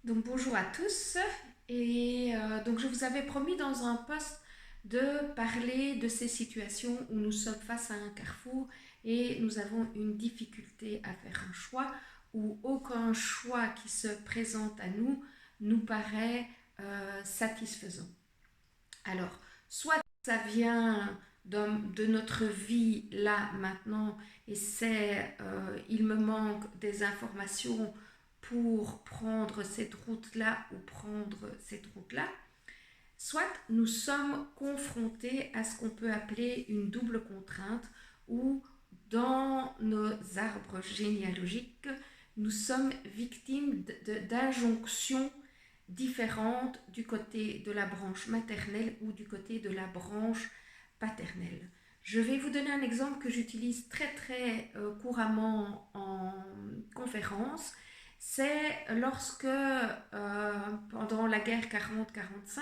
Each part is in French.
Donc bonjour à tous donc je vous avais promis dans un post de parler de ces situations où nous sommes face à un carrefour et nous avons une difficulté à faire un choix où aucun choix qui se présente à nous nous paraît satisfaisant. Alors soit ça vient de notre vie là maintenant et il me manque des informations pour prendre cette route-là ou prendre cette route-là, soit nous sommes confrontés à ce qu'on peut appeler une double contrainte où dans nos arbres généalogiques, nous sommes victimes d'injonctions différentes du côté de la branche maternelle ou du côté de la branche paternelle. Je vais vous donner un exemple que j'utilise très couramment en conférence. C'est lorsque, pendant la guerre 40-45,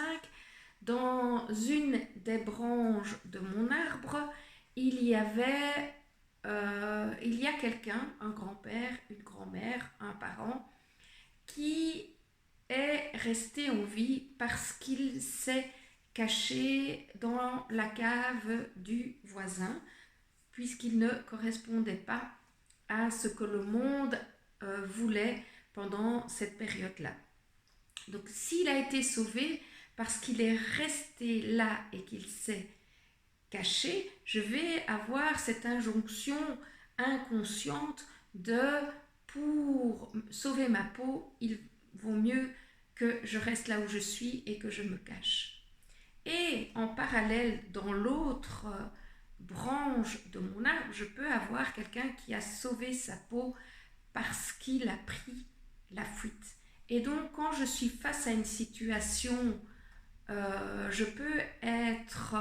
dans une des branches de mon arbre, il y a quelqu'un, un grand-père, une grand-mère, un parent, qui est resté en vie parce qu'il s'est caché dans la cave du voisin, puisqu'il ne correspondait pas à ce que le monde voulait pendant cette période-là. Donc s'il a été sauvé parce qu'il est resté là et qu'il s'est caché, je vais avoir cette injonction inconsciente de pour sauver ma peau, il vaut mieux que je reste là où je suis et que je me cache. Et en parallèle, dans l'autre branche de mon arbre, je peux avoir quelqu'un qui a sauvé sa peau parce qu'il a pris la fuite. Et donc, quand je suis face à une situation, je peux être,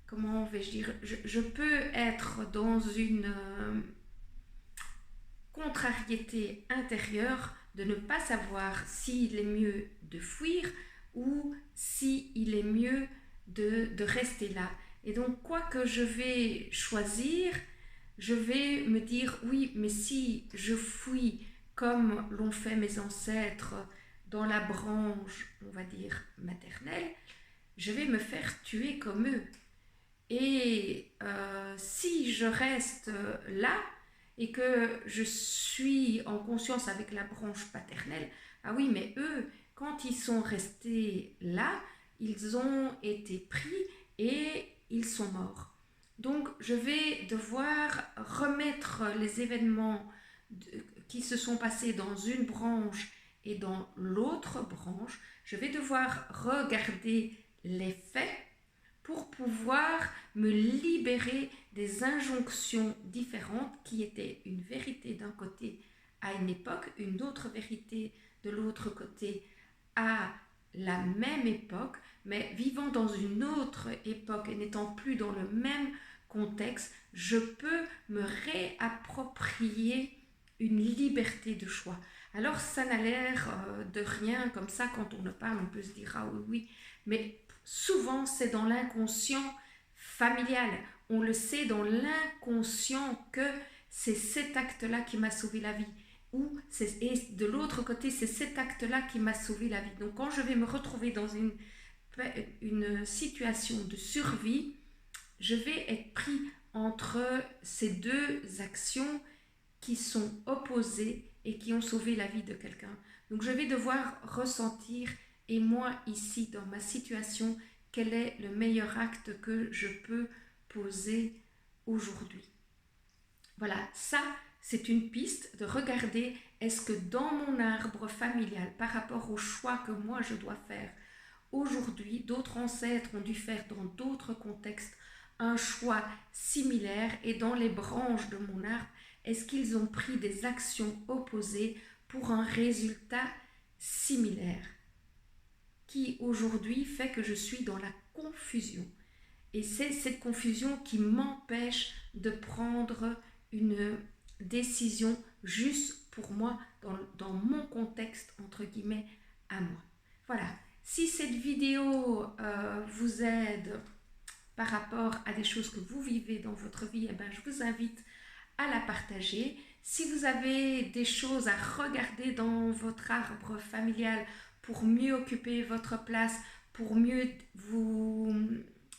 comment vais-je dire, je peux être dans une contrariété intérieure de ne pas savoir s'il est mieux de fuir ou s'il est mieux de rester là. Et donc, quoi que je vais choisir, je vais me dire, oui, mais si je fuis comme l'ont fait mes ancêtres dans la branche, on va dire, maternelle, je vais me faire tuer comme eux. Et si je reste là et que je suis en conscience avec la branche paternelle, ah oui, mais eux, quand ils sont restés là, ils ont été pris et ils sont morts. Donc je vais devoir remettre les événements qui se sont passés dans une branche et dans l'autre branche. Je vais devoir regarder les faits pour pouvoir me libérer des injonctions différentes qui étaient une vérité d'un côté à une époque, une autre vérité de l'autre côté à la même époque, mais vivant dans une autre époque et n'étant plus dans le même contexte, je peux me réapproprier une liberté de choix. Alors ça n'a l'air de rien comme ça, quand on ne parle, on peut se dire ah oui, oui, mais souvent c'est dans l'inconscient familial. On le sait dans l'inconscient que c'est cet acte-là qui m'a sauvé la vie. Et de l'autre côté, c'est cet acte-là qui m'a sauvé la vie. Donc quand je vais me retrouver dans une situation de survie, je vais être pris entre ces deux actions qui sont opposées et qui ont sauvé la vie de quelqu'un. Donc je vais devoir ressentir, et moi ici dans ma situation, quel est le meilleur acte que je peux poser aujourd'hui. Voilà, ça c'est une piste de regarder, est-ce que dans mon arbre familial, par rapport au choix que moi je dois faire aujourd'hui, d'autres ancêtres ont dû faire dans d'autres contextes un choix similaire, et dans les branches de mon arbre, est-ce qu'ils ont pris des actions opposées pour un résultat similaire qui aujourd'hui fait que je suis dans la confusion. Et c'est cette confusion qui m'empêche de prendre une décision juste pour moi, dans mon contexte, entre guillemets, à moi. Voilà. Si cette vidéo vous aide par rapport à des choses que vous vivez dans votre vie, eh ben, je vous invite à la partager. Si vous avez des choses à regarder dans votre arbre familial pour mieux occuper votre place, pour mieux vous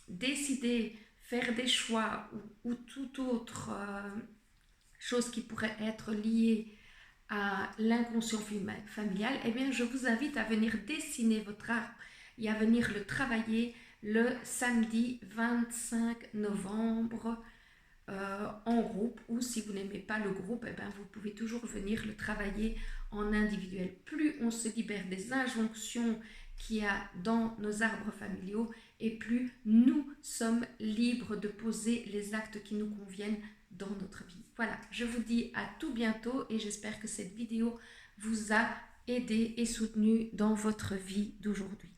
décider, faire des choix ou toute autre chose qui pourrait être liée à l'inconscient familial, eh bien, je vous invite à venir dessiner votre arbre et à venir le travailler le samedi 25 novembre en groupe, ou si vous n'aimez pas le groupe, eh bien, vous pouvez toujours venir le travailler en individuel. Plus on se libère des injonctions qu'il y a dans nos arbres familiaux, et plus nous sommes libres de poser les actes qui nous conviennent dans notre vie. Voilà, je vous dis à tout bientôt et j'espère que cette vidéo vous a aidé et soutenu dans votre vie d'aujourd'hui.